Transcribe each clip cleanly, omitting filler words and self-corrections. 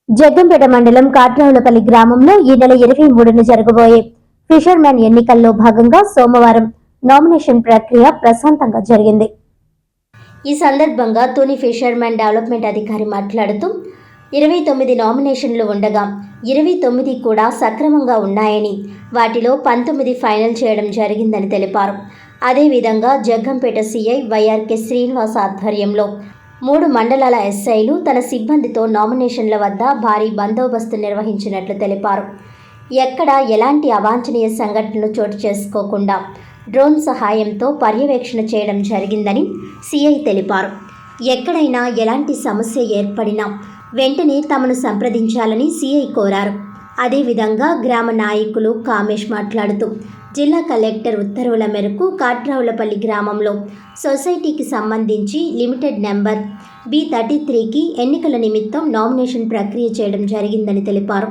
జగ్గంపేట మండలం కాట్రావులపల్లి గ్రామంలో ఈ నెల 23న జరగబోయే ఫిషర్మెన్ ఎన్నికల్లో భాగంగా సోమవారం నామినేషన్ ప్రక్రియ ప్రశాంతంగా జరిగింది. ఈ సందర్భంగా తుని ఫిషర్మెన్ డెవలప్మెంట్ అధికారి మాట్లాడుతూ 29 నామినేషన్లు ఉండగా 29 కూడా సక్రమంగా ఉన్నాయని, వాటిలో 19 ఫైనల్ చేయడం జరిగిందని తెలిపారు. అదేవిధంగా జగ్గంపేట సిఐ వైఆర్కే శ్రీనివాస్ ఆధ్వర్యంలో 3 మండలాల ఎస్ఐలు తన సిబ్బందితో నామినేషన్ల వద్ద భారీ బందోబస్తు నిర్వహించినట్లు తెలిపారు. ఎక్కడ ఎలాంటి అవాంఛనీయ సంఘటనలు చోటు చేసుకోకుండా డ్రోన్ సహాయంతో పర్యవేక్షణ చేయడం జరిగిందని సిఐ తెలిపారు. ఎక్కడైనా ఎలాంటి సమస్య ఏర్పడినా వెంటనే తమను సంప్రదించాలని సిఐ కోరారు. అదేవిధంగా గ్రామ నాయకులు కామేష్ మాట్లాడుతూ జిల్లా కలెక్టర్ ఉత్తర్వుల మేరకు కాట్రావులపల్లి గ్రామంలో సొసైటీకి సంబంధించి లిమిటెడ్ నెంబర్ B33కి ఎన్నికల నిమిత్తం నామినేషన్ ప్రక్రియ చేయడం జరిగిందని తెలిపారు.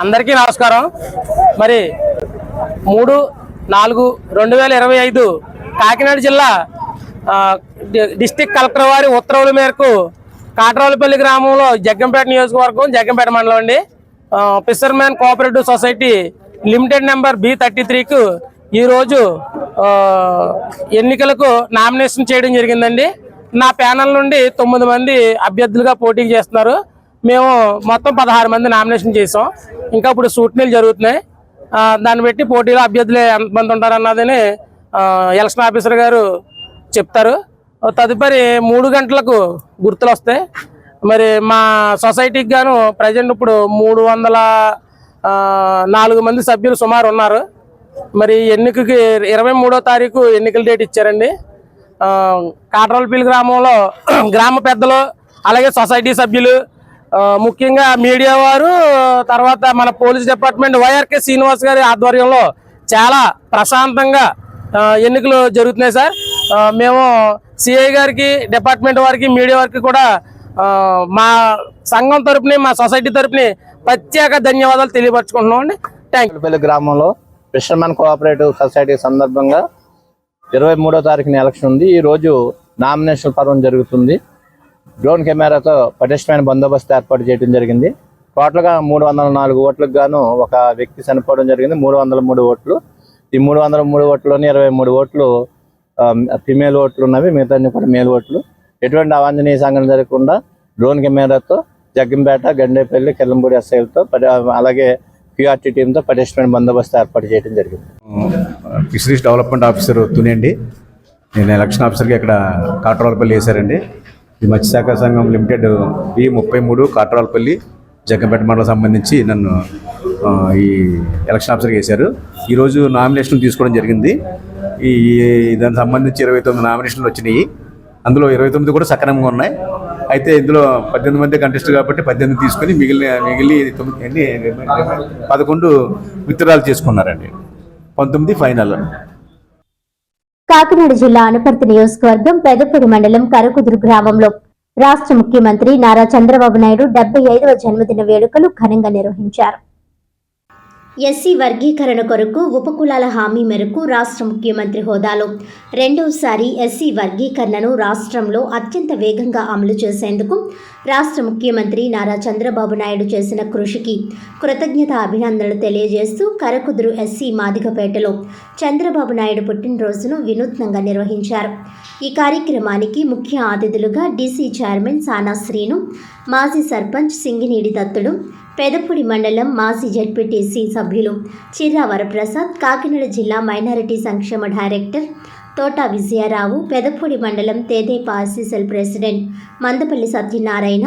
అందరికీ నమస్కారం. మరి 3/4/2025 కాకినాడ జిల్లా డిస్టిక్ కలెక్టర్ వారి ఉత్తర్వుల మేరకు కాట్రావులపల్లి గ్రామంలో జగ్గంపేట నియోజకవర్గం జగ్గంపేట మండలం అండి fishermen cooperative society limited number B33కు ఈరోజు ఎన్నికలకు నామినేషన్ చేయడం జరిగిందండి. నా ప్యానల్ నుండి 9 మంది అభ్యర్థులుగా పోటీకి చేస్తున్నారు. మేము మొత్తం 16 మంది నామినేషన్ చేసాం. ఇంకా ఇప్పుడు సూట్నీలు జరుగుతున్నాయి. దాన్ని బట్టి పోటీలో అభ్యర్థులు ఎంతమంది ఉంటారన్నదని ఎలక్షన్ ఆఫీసర్ గారు చెప్తారు. తదుపరి 3 గంటలకు గుర్తులు వస్తాయి. మరి మా సొసైటీకి గాను ప్రజెంట్ ఇప్పుడు 304 మంది సభ్యులు సుమారు ఉన్నారు. మరి ఎన్నికకి 23వ తారీఖు ఎన్నికల డేట్ ఇచ్చారండి. కాట్రావులపల్లి గ్రామంలో గ్రామ పెద్దలు అలాగే సొసైటీ సభ్యులు ముఖ్యంగా మీడియా వారు తర్వాత మన పోలీస్ డిపార్ట్మెంట్ వైఆర్కే శ్రీనివాస్ గారి ఆధ్వర్యంలో చాలా ప్రశాంతంగా ఎన్నికలు జరుగుతున్నాయి సార్. మేము సిఐ గారికి డిపార్ట్మెంట్ వారికి మీడియా వారికి కూడా మా సంఘం తరపుని మా సొసైటీ తరపుని ప్రత్యేక ధన్యవాదాలు తెలియపరచుకుంటున్నాం అండి. Thank you. గ్రామంలో ఫిషర్మెన్ కోఆపరేటివ్ సొసైటీ సందర్భంగా 23వ తారీఖున ఎలక్షన్ ఉంది. ఈరోజు నామినేషన్ పర్వం జరుగుతుంది. డ్రోన్ కెమెరాతో పటిష్టమైన బందోబస్తు ఏర్పాటు చేయడం జరిగింది. టోటల్గా 304 ఓట్లకు గాను ఒక వ్యక్తి చనిపోవడం జరిగింది. 303 ఓట్లు. ఈ 303 ఓట్లోని 23 ఓట్లు ఫిమేల్ ఓట్లు ఉన్నవి, మిగతా కూడా మేల్ ఓట్లు. ఎటువంటి అవాంఛనీయ సంఘటన జరగకుండా డ్రోన్ కెమెరాతో జగ్గంపేట, గండేపల్లి, కెల్లంపూడి ఎస్ఐలతో అలాగే క్యూఆర్టీ టీంతో పటిష్టమైన బందోబస్తు ఏర్పాటు చేయడం జరిగింది. ఫిషరీస్ డెవలప్మెంట్ ఆఫీసర్ తునేండి. నేను ఎలక్షన్ ఆఫీసర్గా ఇక్కడ కాట్రావులపల్లి వేశారండి. ఈ మత్స్యశాఖ సంఘం లిమిటెడ్ B33 కాట్రావులపల్లి జగ్గంపేట మండలం సంబంధించి నన్ను ఈ ఎలక్షన్ ఆఫీసర్గా వేశారు. ఈరోజు నామినేషన్ తీసుకోవడం జరిగింది. ఈ దానికి సంబంధించి 29 నామినేషన్లు వచ్చినాయి. అందులో 29 కూడా సక్రమంగా ఉన్నాయి. అయితే ఇందులో 18 మంది కంటెస్ట్ కాబట్టి 18 తీసుకుని మిగిలి 11 విత్డ్రాలు చేసుకున్నారండి. 19 ఫైనల్. కాకినాడ జిల్లా అనపర్తి నియోజకవర్గం పెదపూడి మండలం కరకుదురు గ్రామంలో రాష్ట్ర ముఖ్యమంత్రి నారా చంద్రబాబు నాయుడు 75వ జన్మదిన వేడుకలు ఘనంగా నిర్వహించారు. ఎస్సీ వర్గీకరణ కొరకు ఉపకులాల హామీ మేరకు రాష్ట్ర ముఖ్యమంత్రి హోదాలో రెండవసారి ఎస్సీ వర్గీకరణను రాష్ట్రంలో అత్యంత వేగంగా అమలు చేసేందుకు రాష్ట్ర ముఖ్యమంత్రి నారా చంద్రబాబు నాయుడు చేసిన కృషికి కృతజ్ఞత అభినందనలు తెలియజేస్తూ కరకుదురు ఎస్సీ మాదిగపేటలో చంద్రబాబు నాయుడు పుట్టినరోజును వినూత్నంగా నిర్వహించారు. ఈ కార్యక్రమానికి ముఖ్య అతిథులుగా డీసీ చైర్మన్ సానా శ్రీను, మాజీ సర్పంచ్ సింగినీడి దత్తుడు, పెదపూడి మండలం మాజీ జెడ్పీటీసీ సభ్యులు చిర్రా వరప్రసాద్, కాకినాడ జిల్లా మైనారిటీ సంక్షేమ డైరెక్టర్ తోట విజయరావు, పెదపూడి మండలం తేదేపా ఆర్సీసెల్ ప్రెసిడెంట్ మందపల్లి సత్యనారాయణ,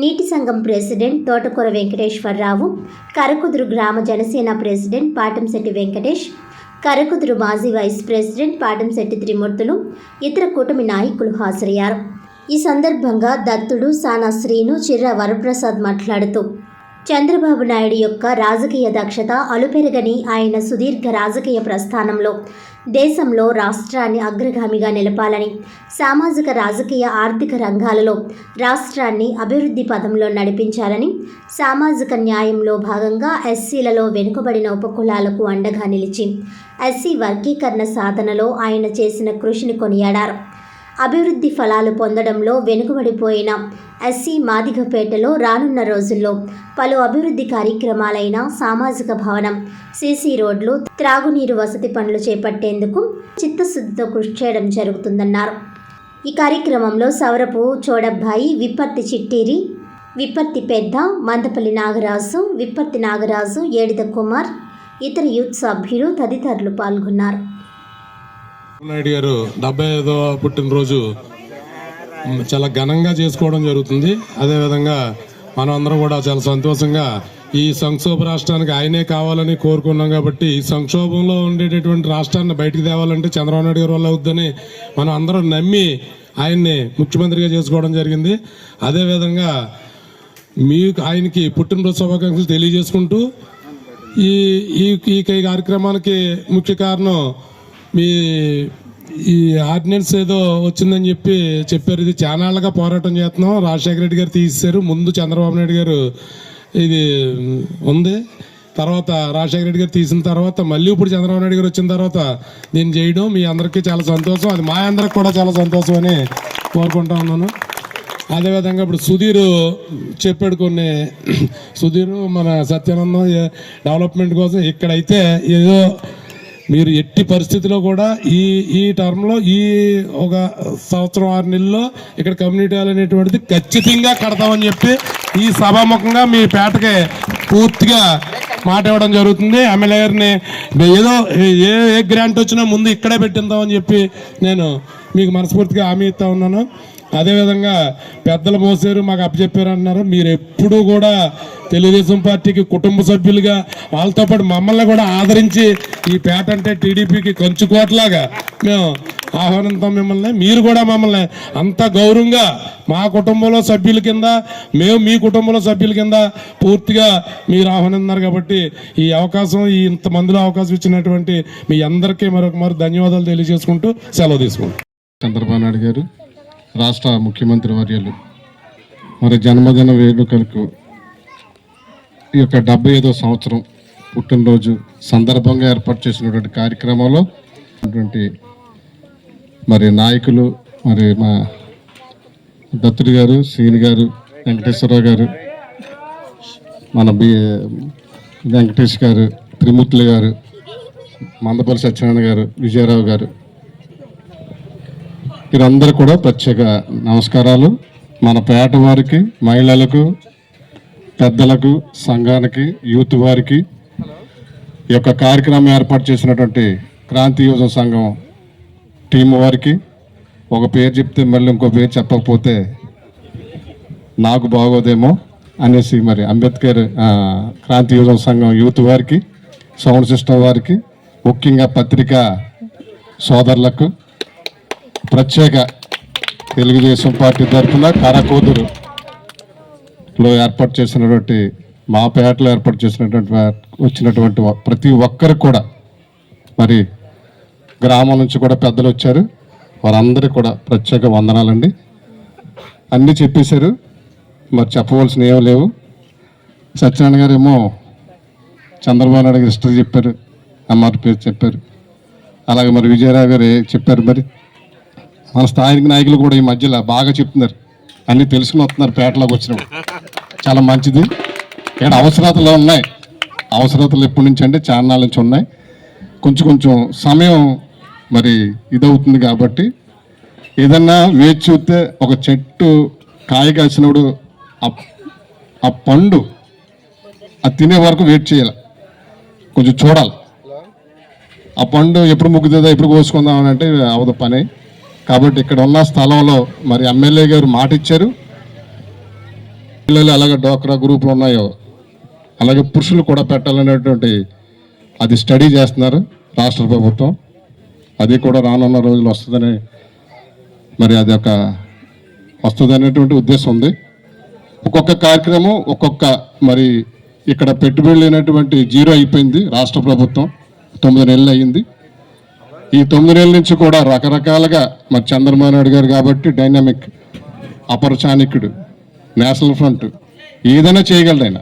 నీటి సంఘం ప్రెసిడెంట్ తోటకూర వెంకటేశ్వరరావు, కరకుదురు గ్రామ జనసేన ప్రెసిడెంట్ పాటంశెట్టి వెంకటేష్, కరకుదురు మాజీ వైస్ ప్రెసిడెంట్ పాటంశెట్టి త్రిమూర్తులు, ఇతర కూటమి నాయకులు హాజరయ్యారు. ఈ సందర్భంగా దత్తుడు, సానా శ్రీను, చిర్రా వరప్రసాద్ మాట్లాడుతూ చంద్రబాబు నాయుడు యొక్క రాజకీయ దక్షత అలుపెరగని ఆయన సుదీర్ఘ రాజకీయ ప్రస్థానంలో దేశంలో రాష్ట్రాన్ని అగ్రగామిగా నిలపాలని, సామాజిక రాజకీయ ఆర్థిక రంగాలలో రాష్ట్రాన్ని అభివృద్ధి పదంలో నడిపించాలని, సామాజిక న్యాయంలో భాగంగా ఎస్సీలలో వెనుకబడిన ఉపకులాలకు అండగా నిలిచి ఎస్సీ వర్గీకరణ సాధనలో ఆయన చేసిన కృషిని కొనియాడారు. అభివృద్ధి ఫలాలు పొందడంలో వెనుకబడిపోయిన ఎస్సీ మాదిగపేటలో రానున్న రోజుల్లో పలు అభివృద్ధి కార్యక్రమాలైన సామాజిక భవనం, సీసీ రోడ్లు, త్రాగునీరు వసతి పనులు చేపట్టేందుకు చిత్తశుద్ధితో కృషి చేయడం జరుగుతుందన్నారు. ఈ కార్యక్రమంలో సౌరపు చోడబ్బాయి, విప్పర్తి చిట్టిరి, విప్పర్తి పెద్ద, మందపల్లి నాగరాజు, విప్పర్తి నాగరాజు, ఏడిద కుమార్, ఇతర యూత్ సభ్యులు తదితరులు పాల్గొన్నారు. నాయుడు గారు 75వ పుట్టినరోజు చాలా ఘనంగా చేసుకోవడం జరుగుతుంది. అదేవిధంగా మనం అందరం కూడా చాలా సంతోషంగా ఈ సంక్షోభ రాష్ట్రానికి ఆయనే కావాలని కోరుకున్నాం. కాబట్టి ఈ సంక్షోభంలో ఉండేటటువంటి రాష్ట్రాన్ని బయటికి తేవాలంటే చంద్రబాబు నాయుడు గారి వల్ల అవుద్దని మనం అందరం నమ్మి ఆయన్ని ముఖ్యమంత్రిగా చేసుకోవడం జరిగింది. అదేవిధంగా మీకు ఆయనకి పుట్టినరోజు శుభాకాంక్షలు తెలియజేసుకుంటూ ఈ కార్యక్రమానికి ముఖ్య కారణం ఈ ఆర్డినెన్స్ ఏదో వచ్చిందని చెప్పారు. ఇది చానాళ్ళగా పోరాటం చేస్తున్నాం. రాజశేఖర రెడ్డి గారు తీసేశారు, ముందు చంద్రబాబు నాయుడు గారు ఇది ఉంది, తర్వాత రాజశేఖర రెడ్డి గారు తీసిన తర్వాత మళ్ళీ ఇప్పుడు చంద్రబాబు నాయుడు గారు వచ్చిన తర్వాత దీన్ని చేయడం మీ అందరికీ చాలా సంతోషం. అది మా అందరికి కూడా చాలా సంతోషం అని కోరుకుంటా ఉన్నాను. అదేవిధంగా ఇప్పుడు సుధీర్ చెప్పాడు కొన్ని. సుధీర్ మన సత్యానందం డెవలప్మెంట్ కోసం ఇక్కడైతే ఏదో మీరు ఎట్టి పరిస్థితిలో కూడా ఈ టర్మ్లో ఈ ఒక సంవత్సరం 6 నెలల్లో ఇక్కడ కమ్యూనిటీ హాల్ అనేటువంటిది ఖచ్చితంగా కడతామని చెప్పి ఈ సభాముఖంగా మీ పేటకి పూర్తిగా మాట ఇవ్వడం జరుగుతుంది. ఎమ్మెల్యే గారిని ఏదో ఏ గ్రాంట్ వచ్చినా ముందు ఇక్కడే పెట్టిందామని చెప్పి నేను మీకు మనస్ఫూర్తిగా హామీ ఇస్తా ఉన్నాను. అదేవిధంగా పెద్దలు మోసారు, మాకు అప్పచెప్పారు అంటున్నారు. మీరు ఎప్పుడూ కూడా తెలుగుదేశం పార్టీకి కుటుంబ సభ్యులుగా వాళ్ళతో పాటు మమ్మల్ని కూడా ఆదరించి ఈ పేట అంటే టీడీపీకి కంచుకోట్లాగా మేము ఆహ్వానిస్తాం మిమ్మల్ని. మీరు కూడా మమ్మల్ని అంత గౌరవంగా మా కుటుంబంలో సభ్యుల కింద, మేము మీ కుటుంబంలో సభ్యుల కింద పూర్తిగా మీరు ఆహ్వానిస్తున్నారు. కాబట్టి ఈ అవకాశం, ఈ ఇంతమందిలో అవకాశం ఇచ్చినటువంటి మీ అందరికీ మరొక ధన్యవాదాలు తెలియజేసుకుంటూ సెలవు తీసుకుంటాం. చంద్రబాబు నాయుడు గారు రాష్ట్ర ముఖ్యమంత్రి వర్యులు మరి జన్మదిన వేడుకలకు ఈ యొక్క 75వ సంవత్సరం పుట్టినరోజు సందర్భంగా ఏర్పాటు చేసినటువంటి కార్యక్రమంలో మరి నాయకులు, మరి మా దత్తుడి గారు, శ్రీని గారు, వెంకటేశ్వరరావు గారు, మన వెంకటేష్ గారు, త్రిమూర్తులు గారు, మందపల్లి సత్యనారాయణ గారు, విజయరావు గారు, వీరందరూ కూడా ప్రత్యేక నమస్కారాలు. మన పేట వారికి, మహిళలకు, పెద్దలకు, సంఘానికి, యూత్ వారికి, ఈ యొక్క కార్యక్రమం ఏర్పాటు చేసినటువంటి క్రాంతి యువజన సంఘం టీం వారికి, ఒక పేరు చెప్తే మళ్ళీ ఇంకో పేరు చెప్పకపోతే నాకు బాగోదేమో అనేసి మరి అంబేద్కర్ క్రాంతి యువజన సంఘం యూత్ వారికి, సౌండ్ సిస్టమ్ వారికి, ముఖ్యంగా పత్రికా సోదరులకు, ప్రత్యేక తెలుగుదేశం పార్టీ తరఫున కారాకోదురులో ఏర్పాటు చేసినటువంటి, మా పేటలో ఏర్పాటు చేసినటువంటి వచ్చినటువంటి ప్రతి ఒక్కరికి కూడా, మరి గ్రామం నుంచి కూడా పెద్దలు వచ్చారు, వారందరికీ కూడా ప్రత్యేక వందనాలండి. అన్నీ చెప్పేశారు, మరి చెప్పవలసిన ఏమీ లేవు. సత్యనారాయణ గారు ఏమో చంద్రబాబు నాయుడు గారు హిస్టరీ చెప్పారు, అమ్మారి పేరు చెప్పారు. అలాగే మరి విజయరావు గారు చెప్పారు. మరి మన స్థానిక నాయకులు కూడా ఈ మధ్యలో బాగా చెప్తున్నారు, అన్నీ తెలుసుకుని వస్తున్నారు. పేటలోకి వచ్చినప్పుడు చాలా మంచిది. ఇక్కడ అవసరతలు ఉన్నాయి, అవసరతలు ఎప్పటి నుంచి అంటే చాలా నాళ్ళ నుంచి ఉన్నాయి. కొంచెం సమయం మరి ఇదవుతుంది. కాబట్టి ఏదన్నా వేచి చూస్తే ఒక చెట్టు కాయ కాసినప్పుడు ఆ పండు అది తినే వరకు వెయిట్ చేయాలి, కొంచెం చూడాలి. ఆ పండు ఎప్పుడు ముగ్గుతుందో ఎప్పుడు కోసుకుందామని అంటే అవదు పని. కాబట్టి ఇక్కడ ఉన్న స్థలంలో మరి ఎమ్మెల్యే గారు మాట ఇచ్చారు. పిల్లలు అలాగే డోక్రా గ్రూపులు ఉన్నాయో అలాగే పురుషులు కూడా పెట్టాలనేటువంటి అది స్టడీ చేస్తున్నారు రాష్ట్ర ప్రభుత్వం. అది కూడా రానున్న రోజులు వస్తుందని మరి అది వస్తుంది అనేటువంటి ఉద్దేశం ఉంది. ఒక్కొక్క కార్యక్రమం ఒక్కొక్క మరి ఇక్కడ పెట్టుబడి లేనటువంటి జీరో అయిపోయింది. రాష్ట్ర ప్రభుత్వం 9 నెలలు అయ్యింది. ఈ 9 నెలల నుంచి కూడా రకరకాలుగా మరి చంద్రబాబు నాయుడు గారు కాబట్టి డైనామిక్ అపరచానికుడు, నేషనల్ ఫ్రంట్ ఏదైనా చేయగలడు ఆయన.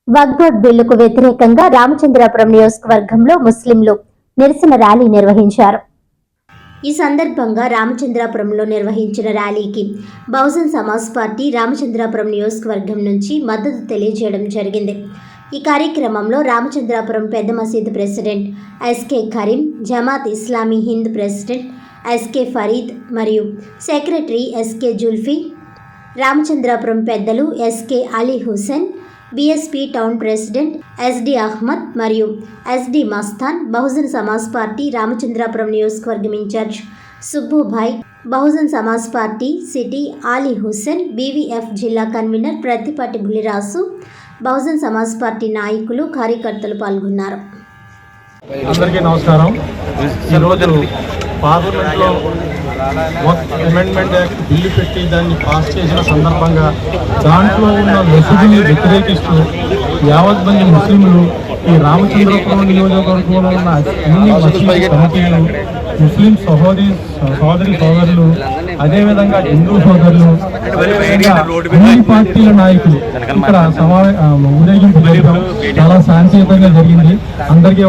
వక్ఫ్ బోర్డు బిల్లుకు వ్యతిరేకంగా రామచంద్రాపురం నియోజకవర్గంలో ముస్లింలు నిరసన ర్యాలీ నిర్వహించారు. ఈ సందర్భంగా రామచంద్రాపురంలో నిర్వహించిన ర్యాలీకి బహుజన్ సమాజ్ పార్టీ రామచంద్రాపురం నియోజకవర్గం నుంచి మద్దతు తెలియజేయడం జరిగింది. ఈ కార్యక్రమంలో రామచంద్రాపురం పెద్ద మసీదు president SK Karim, Jamaat Islami Hind president SK Farid మరియు సెక్రటరీ ఎస్కే జుల్ఫీ, రామచంద్రాపురం పెద్దలు SK Ali Hussain, BSP town president SD Ahmed మరియు ఎస్డి మస్తాన్, బహుజన్ సమాజ్ పార్టీ రామచంద్రాపురం నియోజకవర్గం incharge Subbubhai, Bahujan Samaj Party city Ali Hussain, BVF జిల్లా కన్వీనర్ ప్రత్తిపాటి బుల్లిరాసు, బహుజన్ సమాజ్ పార్టీ నాయకులు, కార్యకర్తలు పాల్గొన్నారు. అందరికీ నమస్కారం. ఈరోజు పార్లమెంట్లో అమెండ్మెంట్ యాక్ట్ బిల్లు పెట్టి దాన్ని పాస్ చేసిన సందర్భంగా దాంట్లో ఉన్న లొసుగుని వ్యతిరేకిస్తూ యావత్ మంది ముస్లింలు ఈ రామచంద్రపురం నియోజకవర్గంలో ఉన్న అన్ని మసీదు కమిటీలు, ముస్లిం సోదరులు, అదేవిధంగా హిందూ సోదరులు, అన్ని పార్టీల నాయకులు ఇక్కడ ఊరేగింపు జరగడం చాలా శాంతియుతంగా జరిగింది. అందరికీ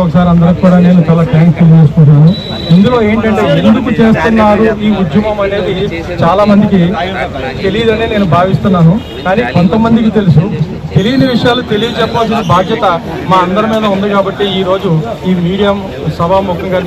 కూడా నేను చాలా థ్యాంక్ఫుల్ చేసుకుంటున్నాను. ఇందులో ఏంటంటే ఎందుకు చేస్తున్నారు ఈ ఉద్యమం అనేది చాలా మందికి తెలియదని నేను భావిస్తున్నాను. కానీ కొంతమందికి తెలుసు. తెలియని విషయాలు తెలియజెప్పాల్సిన బాధ్యత మా అందరి మీద ఉంది. కాబట్టి ఈరోజు ఈ మీడియం సభాముఖంగా